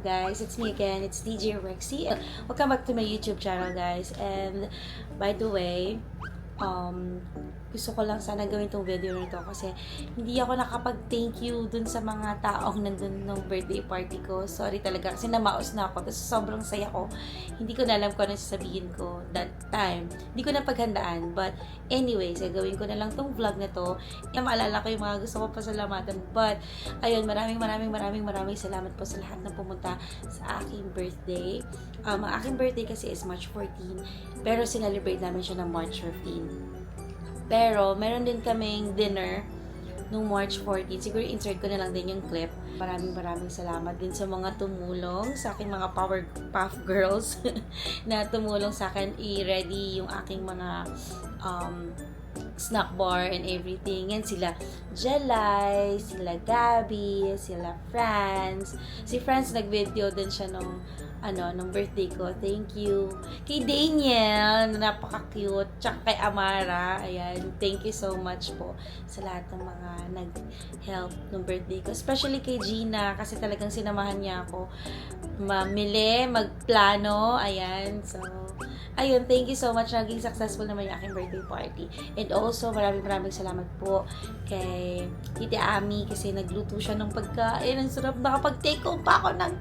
guys, it's me again, it's DJ Rexy. Welcome back to my YouTube channel guys. And by the way, gusto ko lang sana gawin tong video na to kasi hindi ako nakapag-thank you dun sa mga taong nandun nung birthday party ko. Sorry talaga kasi namaos na ako. Tapos sobrang saya ko. Hindi ko na alam kung ano sasabihin ko that time. Hindi ko na paghandaan. But anyways, gawin ko na lang tong vlog na to. Maalala ko yung mga gusto ko pasalamatan. But ayun, maraming salamat po sa lahat na pumunta sa aking birthday. Ang aking birthday kasi is March 14. Pero sinelebrate namin siya ng March 15. Pero, meron din kaming dinner nung March 14. Siguro insert ko na lang din yung clip. Maraming salamat din sa mga tumulong sa aking mga Powerpuff Girls na tumulong sa akin i-ready yung aking mga snack bar and everything. Yan sila Jelay, sila Gabby, sila Franz. Si Franz nag-video din siya nung birthday ko. Thank you. Kay Daniel, napaka-cute. Tsaka kay Amara. Ayan, thank you so much po sa lahat ng mga nag-help nung birthday ko. Especially kay Gina, kasi talagang sinamahan niya ako mamili, magplano. Ayan, so ayun, thank you so much. Naging successful naman yung aking birthday party. And also, maraming salamat po kay Tita Ami kasi nagluto siya ng pagkain. Ang sarap. Nakapag-take home pa ako ng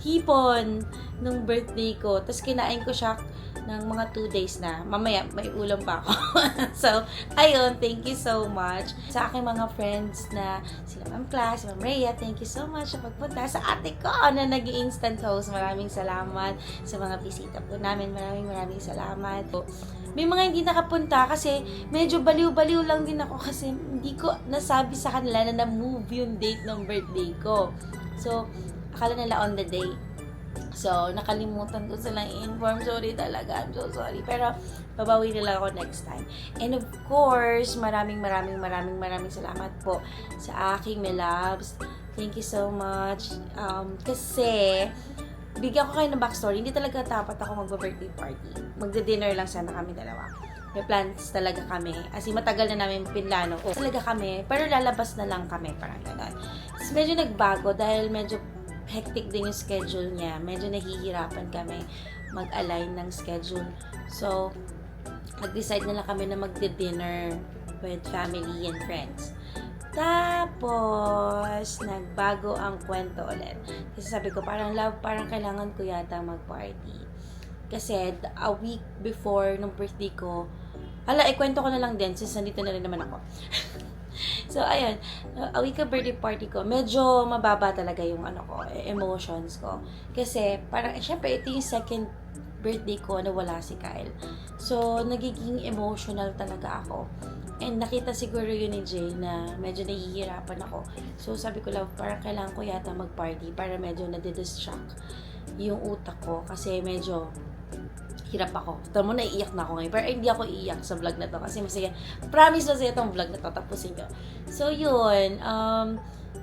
hipon nung birthday ko. Tapos kinain ko siya ng mga 2 days na. Mamaya, may ulam pa ako. So, ayun, thank you so much. Sa aking mga friends na sila Ma'am Class, si Ma'am Rhea, thank you so much sa pagpunta. Sa ate ko na nag-instant host, maraming salamat. Sa mga bisita po namin, maraming salamat. May mga hindi nakapunta kasi medyo baliw-baliw lang din ako kasi hindi ko nasabi sa kanila na na-move yung date ng birthday ko. So, akala nila on the day. So, nakalimutan ko silang i-inform. Sorry talaga. I'm so sorry. Pero, babawi nila ako next time. And of course, maraming salamat po sa aking my loves. Thank you so much. Kasi, bigyan ko kayo ng backstory. Hindi talaga dapat ako mag-birthday party. Magda-dinner lang sana kami dalawa. May plans talaga kami. As in, matagal na namin pinlano. Talaga kami. Pero lalabas na lang kami. Parang gano'n. Tapos, medyo nagbago dahil medyo hectic din yung schedule niya. Medyo nahihirapan kami mag-align ng schedule. So, nag-decide na lang kami na magdi-dinner with family and friends. Tapos, nagbago ang kwento ulit. Kasi sabi ko, parang kailangan ko yata mag-party. Kasi, a week before nung birthday ko, ikwento ko na lang din since nandito na rin naman ako. So, ayun, a week of birthday party ko, medyo mababa talaga yung emotions ko. Kasi, parang, syempre, ito yung second birthday ko na wala si Kyle. So, nagiging emotional talaga ako. And nakita siguro yun ni Jay na medyo nahihirapan ako. So, sabi ko lang, parang kailangan ko yata mag-party para medyo nadidistract yung utak ko. Kasi medyo hirap ako. Tama mo, naiiyak na ako ngayon. Pero hindi ako iiyak sa vlog na to kasi masaya. Promise masaya itong vlog na to. Tapusin ko. So, yun.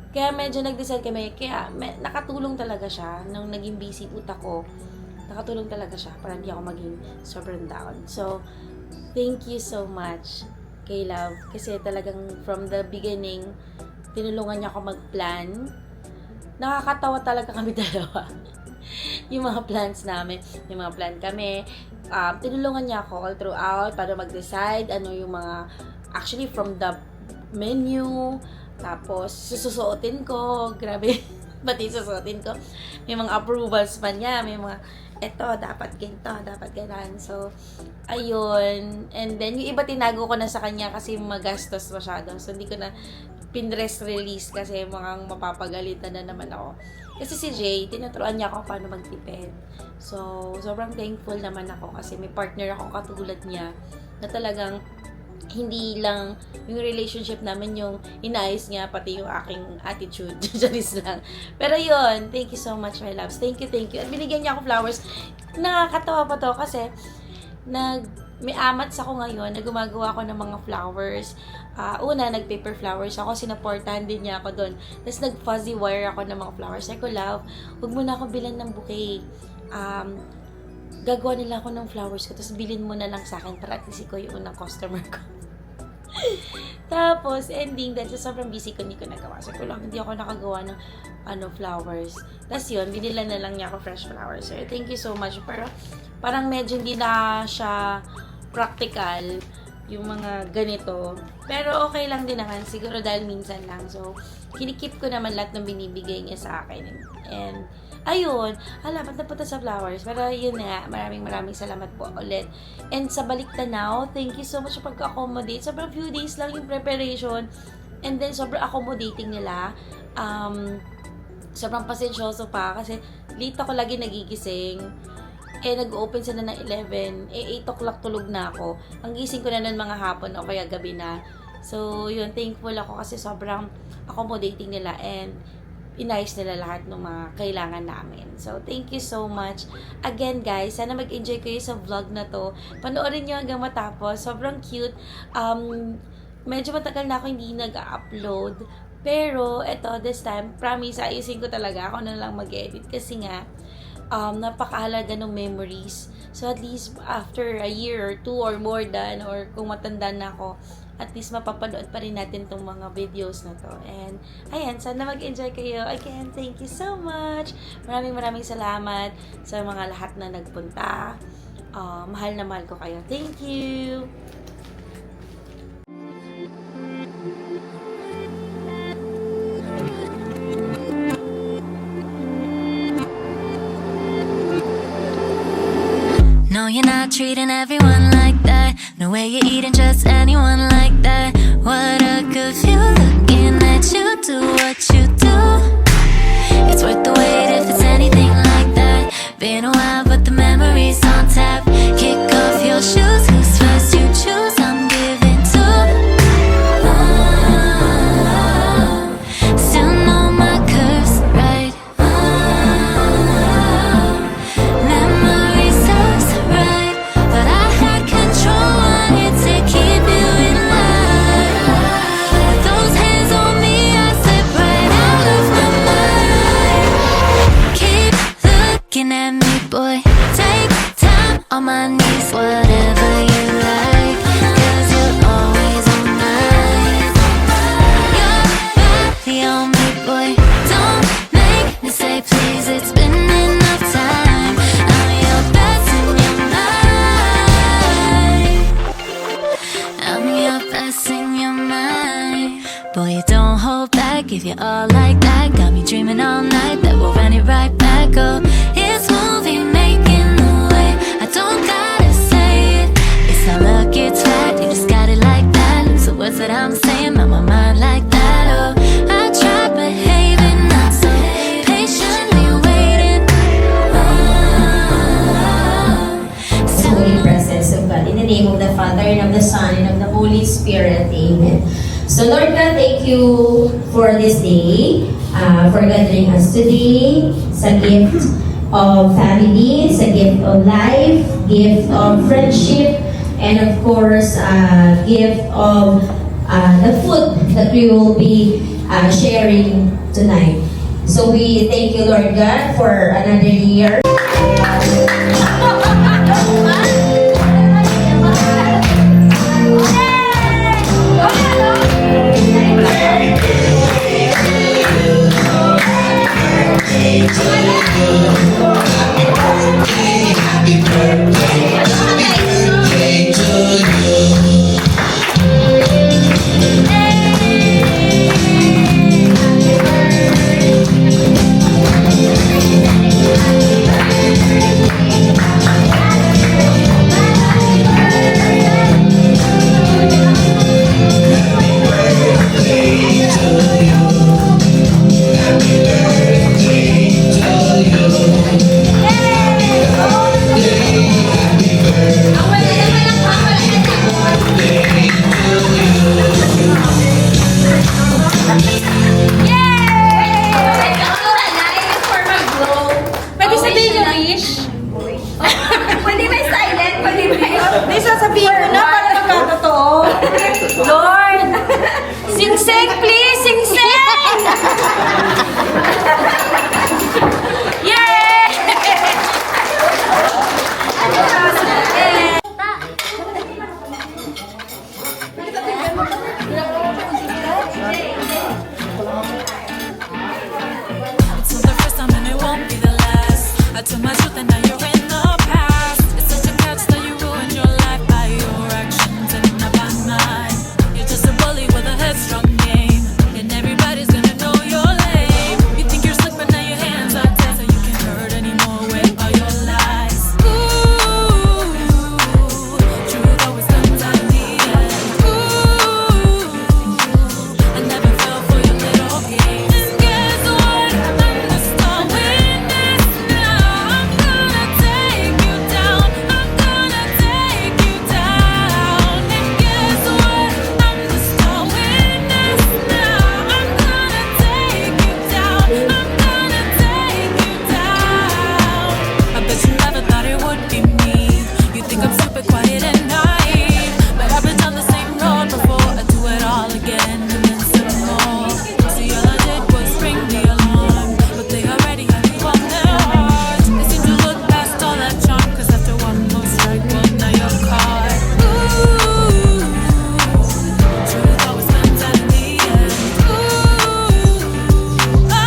Kaya medyo nag-decide kami. Kaya nakatulong talaga siya. Nung naging busy utak ko, nakatulong talaga siya para hindi ako maging sobrang down. So, thank you so much kay Love. Kasi talagang from the beginning, tinulungan niya ako mag-plan. Nakakatawa talaga kami dalawa. Yung mga plans namin, yung mga plan kami, tinulungan niya ako all throughout para mag-decide ano yung mga, actually from the menu, tapos susuotin ko, grabe, pati susuotin ko, may mga approvals pa niya, may mga, eto, dapat ganito, dapat ganan. So, ayun, and then yung iba tinago ko na sa kanya kasi magastos masyado, so hindi ko na pinrest release kasi mukhang mapapagalitan na naman ako. Kasi si Jay, tinuturuan niya ako paano magtipid. So, sobrang thankful naman ako kasi may partner ako katulad niya na talagang hindi lang yung relationship namin yung inayos niya, pati yung aking attitude. Just lang. Pero yun, thank you so much, my loves. Thank you. At binigyan niya ako flowers. Nakakatawa pa to kasi may amats ako ngayon na gumagawa ako ng mga flowers. Una, nag-paper flowers ako. Sinaportahan din niya ako doon. Tapos nag-fuzzy wire ako ng mga flowers. Sabi ko, Love, huwag mo na ako bilan ng bouquet. Gagawa nila ako ng flowers ko. Tapos bilhin mo na lang sa akin para at least ikaw yung unang customer ko. Tapos, ending, dahil sa sobrang busy ko, hindi ko nagawa. So, hindi ako nakagawa ng flowers. Tapos yun, binila na lang niya ako fresh flowers. So, thank you so much. Pero, parang medyo hindi na siya practical yung mga ganito. Pero, okay lang din naman. Siguro dahil minsan lang. So, kinikip ko naman lahat ng binibigay niya sa akin. And, ayun, ba't napunta sa flowers? Pero yun na, maraming salamat po ulit. And sa balik tanaw, thank you so much sa pagka-accommodate. Sobrang few days lang yung preparation. And then, sobrang accommodating nila. Sobrang pasensyoso pa kasi late ako lagi nagigising. Nag-open sila ng 11. 8 o'clock tulog na ako. Ang gising ko na nun mga hapon o kaya gabi na. So, yun, thankful ako kasi sobrang accommodating nila and inayos nila lahat ng mga kailangan namin. So, thank you so much. Again, guys, sana mag-enjoy kayo sa vlog na to. Panoorin nyo hanggang matapos. Sobrang cute. Medyo matagal na ako hindi nag-upload. Pero, this time, promise, ayusin ko talaga. Ako na lang mag-edit. Kasi nga, napakahalaga ng memories. So, at least, after a year or 2 or more than, or kung matanda na ako, at least mapapanood pa rin natin tong mga videos na to. And, ayan, sana mag-enjoy kayo. Again, thank you so much. Maraming salamat sa mga lahat na nagpunta. Mahal na mahal ko kayo. Thank you! No, you're not treating everyone like that. No way you're eating just anyone like that. What a good view, looking at you do what you do. It's worth the wait if it's anything like that. Been a while, but the memory's on tap. Kick off your shoes, who's first you choose? I'm giving to. Still know my curves, right? Memory serves right, but I had control, wanted to keep you in line. With those hands on me, I slip right out of my mind. Keep looking at me, boy. Take time on my knees, whatever you like, 'cause you're always on mine. Your body on me, boy. Don't make me say please, it's been enough time. I'm your best in your mind. I'm your best in your mind. Boy, you don't hold back if you're all like that. Got me dreaming all night that we'll run it right back. Oh, it's movie making the way. I don't gotta say it. It's not luck, it's fact. You just got it like that. So what's that I'm saying? On my mind like that. Oh, I tried behaving, not so patiently waiting. Holy presence of God. In the name of the Father, and of the Son, and of the Holy Spirit. Amen. So Lord God, thank you for this day, for gathering us today. It's a gift of family, it's a gift of life, gift of friendship, and of course, gift of the food that we will be sharing tonight. So we thank you, Lord God, for another year. Pwede sabihin yung wish? Pwede ba silent? Pwede ba yun? Hindi, sasabihin ko na para magkatotoo. Lord! Sing-sing, please! Sing-sing! Yay! It's not the first time and it won't be the last. I took my truth and now you're in the past. It's such a catch that you ruined your life by your actions and not by mine. You're just a bully with a headstrong game, and everybody's gonna know you're lame. You think you're slick, but now your hands are dead, so you can't hurt anymore with all your lies. Ooh, truth always comes out in the end. Ooh, I never fell for your little games. And guess what? I'm the star witness now. I'm gonna take you down. I'm gonna take you down. And guess what? I'm the star witness now. I'm gonna take you down. I'm gonna take you down. I bet you never thought it would be me. You think I'm super quiet and naive, but I've been down the same road before. I do it all again and then some more. See, all I did was ring the alarm, but they already had you on their hearts. They seem to look past all that charm, 'cause after one more strike, well, now you're caught. Ooh, truth always comes out in the end. Ooh, I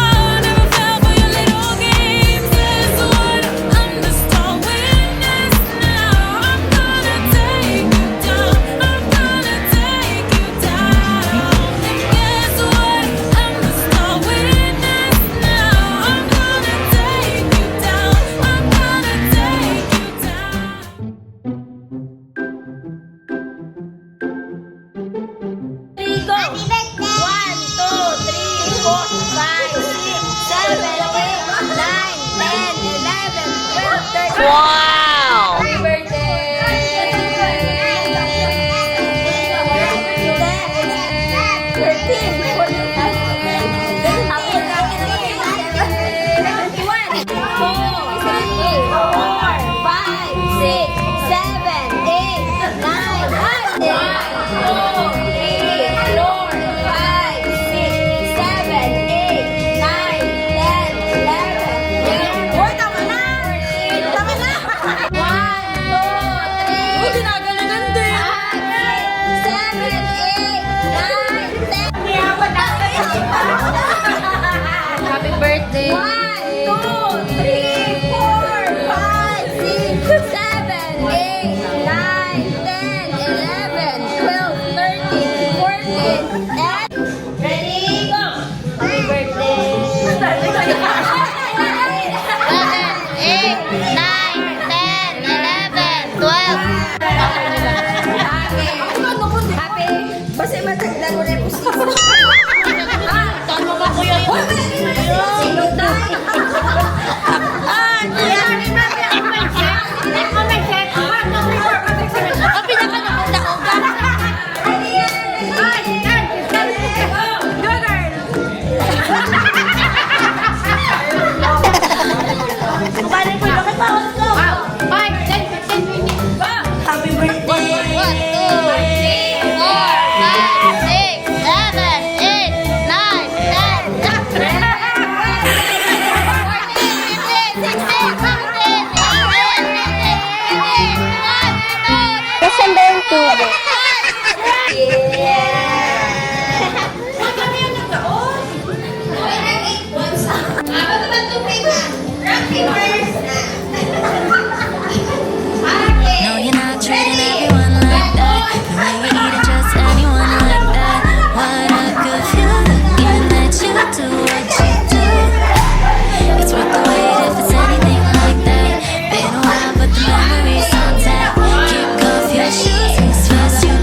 never fell for your little games. Guess what? I'm the star witness now. I'm gonna take you down. I'm gonna take you down. And guess what? I'm the star witness now. I'm gonna take you down. I'm gonna take you down. Three, go! 1, 2, 3, 4, 5, 6, 7, 8, 9, 10, 11, 12, 13. Wow! Happy birthday! 'Cause you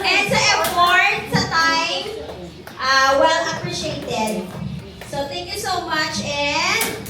And sa effort, sa time, well appreciated. So thank you so much and